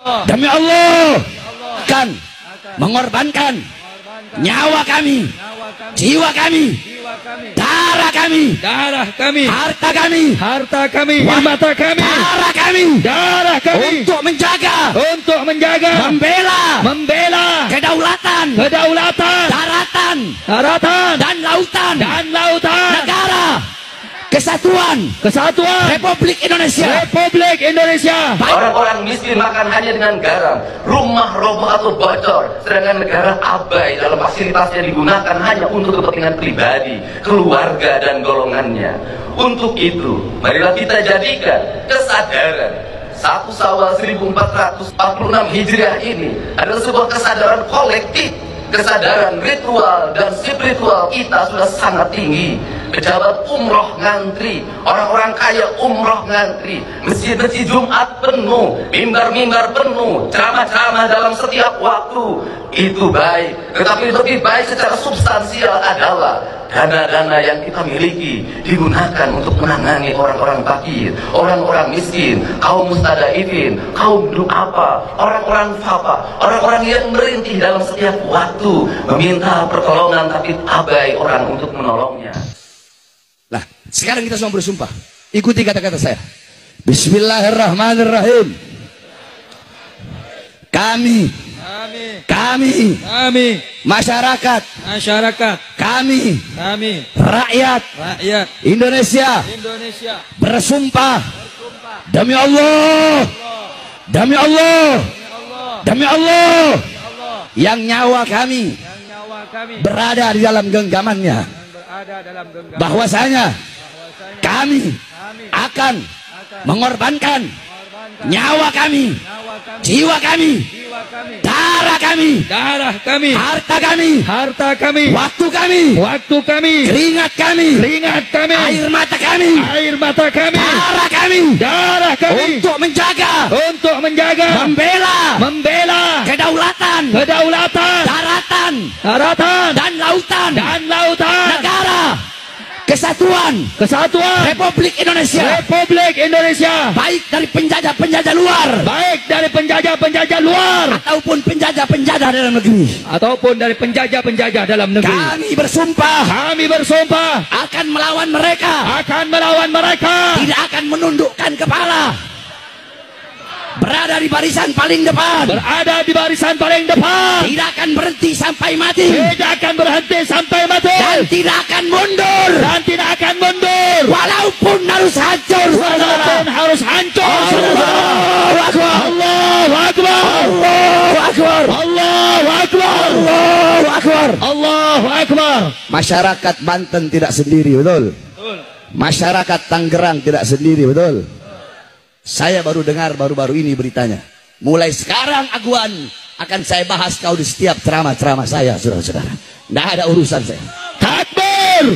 Demi Allah akan mengorbankan nyawa kami, jiwa kami, darah kami, harta kami, mata kami, darah kami untuk menjaga, membela kedaulatan, daratan dan lautan negara Kesatuan Republik Indonesia. Orang-orang miskin makan hanya dengan garam, rumah roboh atau bocor, sedangkan negara abai dalam fasilitasnya digunakan hanya untuk kepentingan pribadi, keluarga dan golongannya. Untuk itu, marilah kita jadikan kesadaran 1 Syawal 1446 Hijriah ini adalah sebuah kesadaran kolektif. Kesadaran ritual dan spiritual kita sudah sangat tinggi. Pejabat umroh ngantri, orang-orang kaya umroh ngantri, masjid-masjid Jumat penuh, mimbar-mimbar penuh, ceramah-ceramah dalam setiap waktu. Itu baik, tetapi lebih baik secara substansial adalah dana-dana yang kita miliki digunakan untuk menangani orang-orang fakir, orang-orang miskin, kaum mustadafin, kaum du'afa, orang-orang fafa, orang-orang yang merintih dalam setiap waktu meminta pertolongan tapi abai orang untuk menolongnya. Nah, sekarang kita semua bersumpah. Ikuti kata-kata saya. Bismillahirrahmanirrahim. Kami masyarakat, kami rakyat Indonesia bersumpah demi Allah yang nyawa kami berada di dalam genggamannya, bahwasanya kami akan mengorbankan nyawa kami, jiwa kami, darah kami, harta kami, waktu kami, keringat kami, air mata kami, darah kami untuk menjaga, membela kedaulatan, daratan dan lautan negara Kesatuan Republik Indonesia, baik dari penjajah luar, ataupun penjajah dalam negeri. Kami bersumpah akan melawan mereka, tidak akan menundukkan kepala, berada di barisan paling depan, tidak akan berhenti sampai mati, dan tidak akan mundur, walaupun harus hancur. Allahu Akbar. Masyarakat Banten tidak sendiri, betul? Masyarakat Tangerang tidak sendiri, betul? Saya baru dengar baru-baru ini beritanya. Mulai sekarang Aguan akan saya bahas kau di setiap ceramah-ceramah saya, saudara-saudara. Tidak ada urusan saya. Takbir!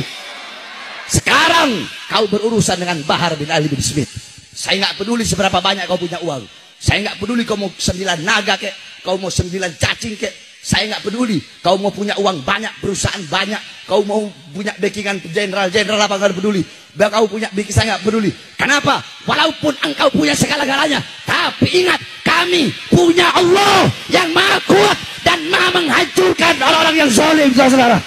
Sekarang kau berurusan dengan Bahar bin Ali bin Smith. Saya nggak peduli seberapa banyak kau punya uang. Saya nggak peduli kau mau 9 naga kek, kau mau 9 cacing kek. Saya nggak peduli kau mau punya uang banyak, perusahaan banyak, kau mau punya backingan jenderal apa, nggak peduli. Kau punya backing, saya nggak peduli. Kenapa? Walaupun engkau punya segala-galanya, tapi ingat, kami punya Allah yang maha kuat dan maha menghancurkan orang-orang yang zalim, saudara.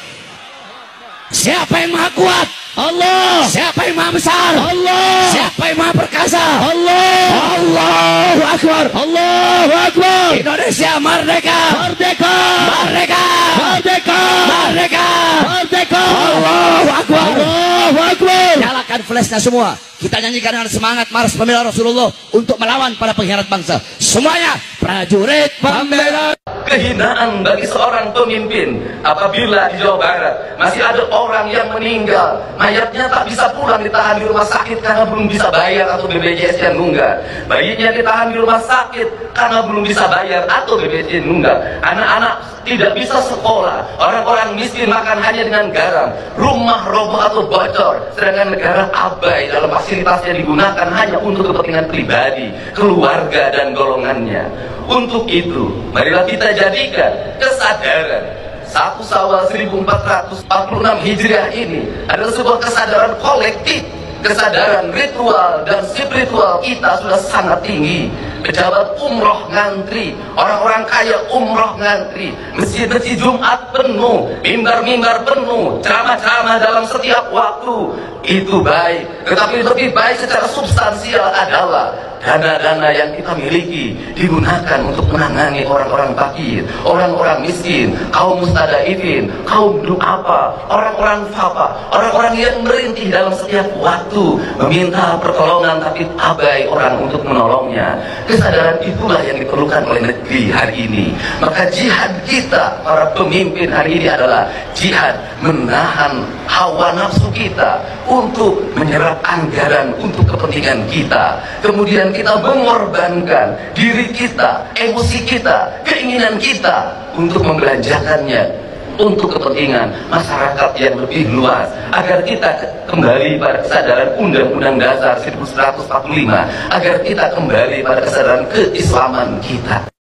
Siapa yang maha kuat? Allah. Siapa yang maha besar? Allah. Siapa yang maha perkasa? Allah. Allahu Akbar. Allahu Akbar. Indonesia merdeka. Merdeka. Merdeka. Merdeka. Merdeka. Merdeka. Allahu Akbar. Allahu Akbar. Nyalakan flashnya semua. Kita nyanyikan dengan semangat Mars Pembela Rasulullah untuk melawan para pengkhianat bangsa. Semuanya prajurit pembela. Kehinaan bagi seorang pemimpin apabila di Jawa Barat masih ada orang yang meninggal, mayatnya tak bisa pulang, ditahan di rumah sakit karena belum bisa bayar atau BPJS yang nunggak. Bayinya ditahan di rumah sakit karena belum bisa bayar atau BPJS yang nunggak. Anak-anak tidak bisa sekolah, orang-orang miskin makan hanya dengan garam, rumah roboh atau bocor, sedangkan negara abai dalam fasilitasnya digunakan hanya untuk kepentingan pribadi, keluarga dan golongannya. Untuk itu, marilah kita jadikan kesadaran 1 Syawal 1446 Hijriah ini adalah sebuah kesadaran kolektif. kesadaran ritual dan spiritual kita sudah sangat tinggi. Pejabat umroh ngantri, orang-orang kaya umroh ngantri, masjid-masjid Jumat penuh, mimbar-mimbar penuh, ceramah-ceramah dalam setiap waktu. Itu baik, tetapi lebih baik secara substansial adalah dana-dana yang kita miliki digunakan untuk menangani orang-orang fakir, orang-orang miskin, kaum mustadafin, kaum du'afa, orang-orang fafa, orang-orang yang merintih dalam setiap waktu meminta pertolongan tapi abai orang untuk menolongnya. Kesadaran itulah yang diperlukan oleh negeri hari ini. Maka jihad kita para pemimpin hari ini adalah jihad menahan hawa nafsu kita untuk menyerap anggaran untuk kepentingan kita. Kemudian kita mengorbankan diri kita, emosi kita, keinginan kita untuk membelanjakannya untuk kepentingan masyarakat yang lebih luas, agar kita kembali pada kesadaran Undang-Undang Dasar 1945, agar kita kembali pada kesadaran keislaman kita.